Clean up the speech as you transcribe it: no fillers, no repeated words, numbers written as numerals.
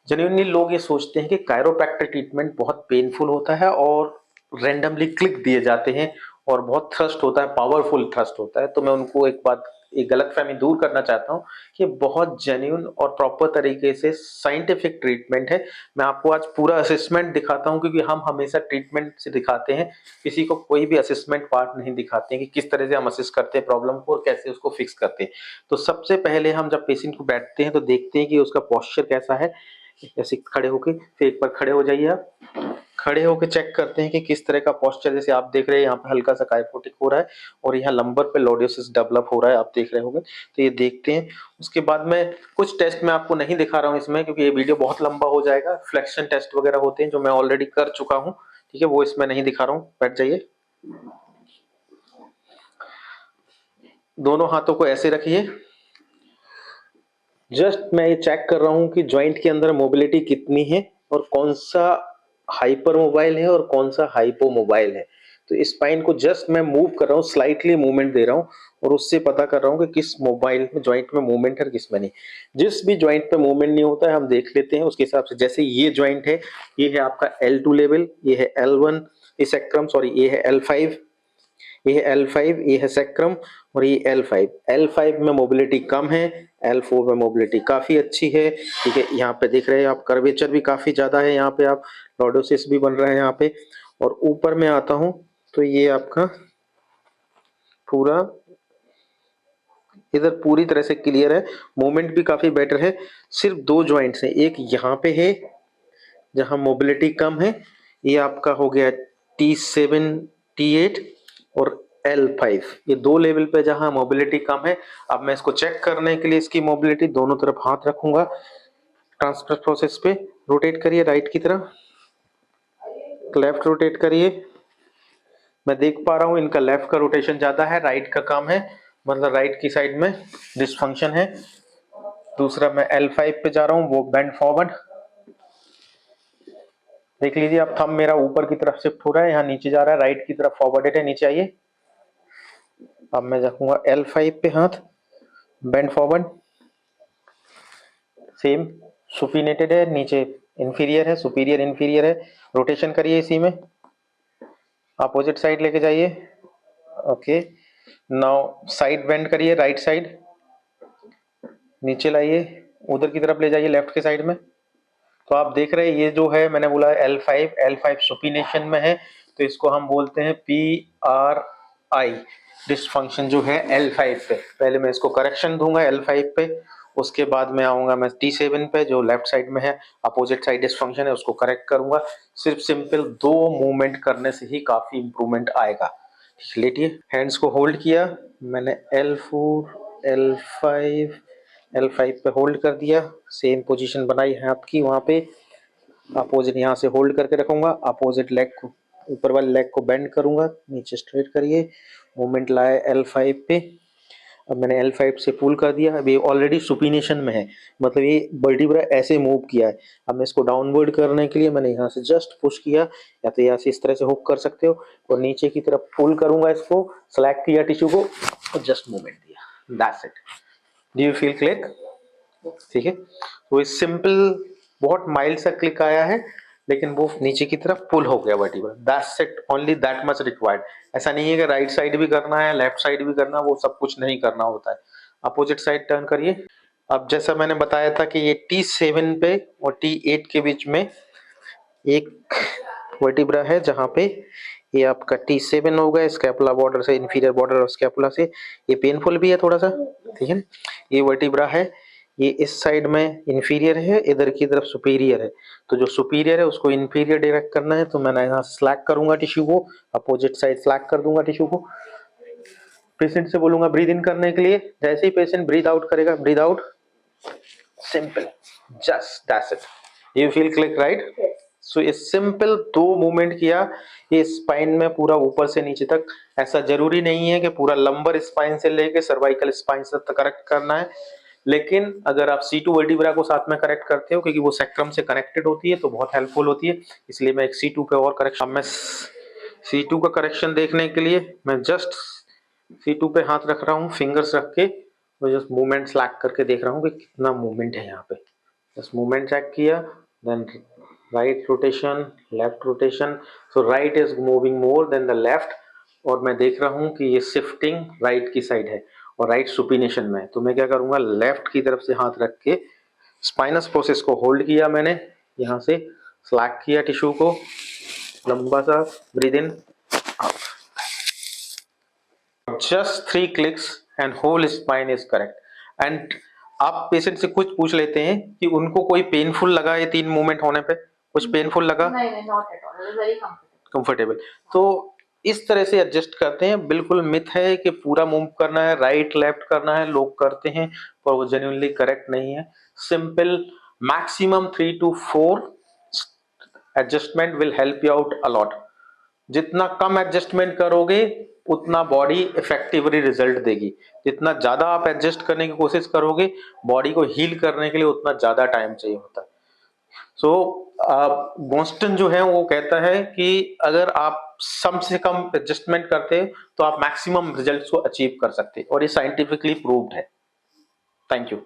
Genuinely लोग ये सोचते हैं कि कायरोप्रैक्टर ट्रीटमेंट बहुत पेनफुल होता है और रैंडमली क्लिक दिए जाते हैं और बहुत थ्रस्ट होता है, पावरफुल थ्रस्ट होता है। तो मैं उनको एक गलतफहमी दूर करना चाहता हूँ कि बहुत जेन्युइन और प्रॉपर तरीके से साइंटिफिक ट्रीटमेंट है। मैं आपको आज पूरा असेसमेंट दिखाता हूँ, क्योंकि हम हमेशा ट्रीटमेंट से दिखाते हैं, किसी को कोई भी असेसमेंट पार्ट नहीं दिखाते हैं कि किस तरह से हम असेस करते हैं प्रॉब्लम को और कैसे उसको फिक्स करते हैं। तो सबसे पहले हम जब पेशेंट को बैठते हैं तो देखते हैं कि उसका पोस्चर कैसा है। ऐसे खड़े होके फिर एक बार खड़े हो जाइए आप। खड़े होके चेक करते हैं कि किस तरह का पोस्चर, जैसे आप देख रहे हैं यहाँ पे हल्का सा काइफोटिक हो रहा है और यहाँ लंबर पे लॉर्डोसिस डेवलप हो रहा है, आप देख रहे होंगे। तो ये देखते हैं। उसके बाद में कुछ टेस्ट मैं आपको नहीं दिखा रहा हूँ इसमें, क्योंकि ये वीडियो बहुत लंबा हो जाएगा। फ्लेक्शन टेस्ट वगैरह होते हैं जो मैं ऑलरेडी कर चुका हूँ, ठीक है, वो इसमें नहीं दिखा रहा हूँ। बैठ जाइए। दोनों हाथों को ऐसे रखिए। जस्ट मैं ये चेक कर रहा हूँ कि जॉइंट के अंदर मोबिलिटी कितनी है और कौन सा हाइपर मोबाइल है और कौन सा हाइपो मोबाइल है। तो स्पाइन को जस्ट मैं मूव कर रहा हूँ, स्लाइटली मूवमेंट दे रहा हूँ और उससे पता कर रहा हूँ कि किस मोबाइल में जॉइंट में मूवमेंट है, किस में नहीं। जिस भी जॉइंट पे मूवमेंट नहीं होता है हम देख लेते हैं उसके हिसाब से। जैसे ये जॉइंट है, ये है आपका L2 लेवल, ये है L1 सेक्रम, सॉरी ये है L5, ये है L5, ये है सेक्रम और ये L5। L5 में मोबिलिटी कम है, L4 में मोबिलिटी काफी अच्छी है, ठीक है। यहाँ पे देख रहे हैं आप, कर्वेचर भी काफी ज्यादा है, यहाँ पे आप लॉर्डोसिस भी बन रहा है यहाँ पे। और ऊपर में आता हूं तो ये आपका पूरा इधर पूरी तरह से क्लियर है, मूवमेंट भी काफी बेटर है। सिर्फ दो जॉइंट्स हैं, एक यहाँ पे है जहां मोबिलिटी कम है, ये आपका हो गया T7 T8 और L5, ये दो लेवल पे जहां मोबिलिटी कम है। अब मैं इसको चेक करने के लिए इसकी मोबिलिटी दोनों तरफ हाथ रखूंगा, ट्रांसफर प्रोसेस पे रोटेट करिए राइट की तरफ, लेफ्ट रोटेट करिए। मैं देख पा रहा हूं इनका लेफ्ट का रोटेशन ज्यादा है, राइट का कम है, मतलब राइट की साइड में डिसफंक्शन है। दूसरा मैं L5 पे जा रहा हूं, वो बेंड फॉरवर्ड। देख लीजिए अब थंब मेरा ऊपर की तरफ शिफ्ट हो रहा है, यहाँ नीचे जा रहा है, राइट की तरफ फॉरवर्डेड है, नीचे आइए। अब मैं रखूंगा L5 पे हाथ, बेंड फॉरवर्ड, सेम सुपिनेटेड है, नीचे इंफीरियर है, सुपीरियर इंफीरियर है। रोटेशन करिए इसी में, अपोजिट साइड लेके जाइए। ओके, नाउ साइड बेंड करिए, राइट साइड नीचे लाइए, उधर की तरफ ले जाइए लेफ्ट के साइड में। तो आप देख रहे हैं ये जो है, मैंने बोला L5 सुपिनेशन में है, तो इसको हम बोलते हैं PRI डिस्फंक्शन जो है L5 पे। पहले मैं इसको करेक्शन दूंगा L5 पे, उसके बाद में आऊंगा मैं T7 पे जो लेफ्ट साइड में है, अपोजिट साइड डिस्फंक्शन है, उसको करेक्ट करूंगा। सिर्फ सिंपल दो मूवमेंट करने से ही काफी इंप्रूवमेंट आएगा। लेटिए, हैंड्स को होल्ड किया मैंने, L4 L5 L5 पे होल्ड कर दिया, सेम पोजीशन बनाई हाथ की वहां पे। अपोजिट यहाँ से होल्ड करके रखूंगा, अपोजिट लेग को, ऊपर वाले लेग को बेंड करूंगा, नीचे स्ट्रेट करिए, मूवमेंट लाए L5 पे। अब मैंने L5 से पुल कर दिया, अब ये ऑलरेडी सुपिनेशन में है, मतलब ये वर्टिब्रा ऐसे मूव किया है। अब मैं इसको डाउनवर्ड करने के लिए मैंने यहाँ से जस्ट पुश किया, या तो यहाँ से इस तरह से हुक कर सकते हो, और नीचे की तरफ पुल करूंगा इसको, सेलेक्ट किया टिश्यू को और जस्ट मूवमेंट दिया, that's it. Do you feel click? ठीक है, तो इस सिंपल बहुत माइल्ड सा क्लिक आया है, लेकिन वो नीचे की तरफ पुल हो गया vertebra, that's it, only that much required. ऐसा नहीं है कि राइट साइड भी करना है, लेफ्ट साइड भी करना, वो सब कुछ नहीं करना होता है। अपोजिट साइड टर्न करिए। अब जैसा मैंने बताया था कि ये T7 पे और T8 के बीच में एक वर्टिब्रा है, जहां पे ये आपका T7 होगा, स्कैपुला बॉर्डर से, इंफीरियर बॉर्डर और स्कैपुला से, ये पेनफुल भी है थोड़ा सा, ठीक है ना। ये वर्टिब्रा है, ये इस साइड में इंफीरियर है, इधर की तरफ सुपीरियर है। तो जो सुपीरियर है उसको इंफीरियर डायरेक्ट करना है, तो मैं यहाँ स्लैक करूंगा टिश्यू को, अपोजिट साइड स्लैक कर दूंगा टिश्यू को। पेशेंट से बोलूंगा ब्रीद इन करने के लिए, जैसे ही पेशेंट ब्रीद आउट करेगा, breathe out, simple, just that's it. You feel click right? So ये सिंपल दो मूवमेंट किया, ये स्पाइन में पूरा ऊपर से नीचे तक। ऐसा जरूरी नहीं है कि पूरा लंबर स्पाइन से लेके सर्वाइकल स्पाइन तक करेक्ट करना है, लेकिन अगर आप C2 वर्टिब्रा को साथ में करेक्ट करते हो, क्योंकि वो सेक्रम से कनेक्टेड होती है, तो बहुत हेल्पफुल होती है। इसलिए मैं एक C2 पे और करेक्शन, मैं C2 का करेक्शन देखने के लिए मैं जस्ट C2 पे हाथ रख रहा हूँ, फिंगर्स रख के, और जस्ट मूवमेंट स्लैक करके देख रहा हूँ कि कितना मूवमेंट है यहाँ पे। बस मूवमेंट चेक किया, then right rotation, left rotation, so right is moving more than the left, और मैं देख रहा हूं कि ये शिफ्टिंग राइट की साइड है और राइट सुपिनेशन में है, तो मैं क्या करूंगा, लेफ्ट की तरफ से हाथ रख के स्पाइनस प्रोसेस को होल्ड किया मैंने, यहाँ से स्लैक किया टिश्यू को, लंबा सा breathe in, just 3 clicks and whole spine is correct. And आप पेशेंट से कुछ पूछ लेते हैं कि उनको कोई पेनफुल लगा ये 3 मूवमेंट होने पे, कुछ पेनफुल लगा? नहीं, not at all, very comfortable. तो इस तरह से एडजस्ट करते हैं। बिल्कुल मिथ है कि पूरा मूव करना है, राइट लेफ्ट करना है, लोग करते हैं पर वो जेन्युइनली करेक्ट नहीं है। Simple maximum 3 to 4 adjustment will help you out allot. जितना कम एडजस्टमेंट करोगे उतना बॉडी इफेक्टिवली रिजल्ट देगी, जितना ज्यादा आप एडजस्ट करने की कोशिश करोगे बॉडी को हील करने के लिए उतना ज्यादा टाइम चाहिए होता है। सो बोस्टन जो है वो कहता है कि अगर आप कम से कम एडजस्टमेंट करते तो आप मैक्सिमम रिजल्ट्स को अचीव कर सकते, और ये साइंटिफिकली प्रूव्ड है। Thank you.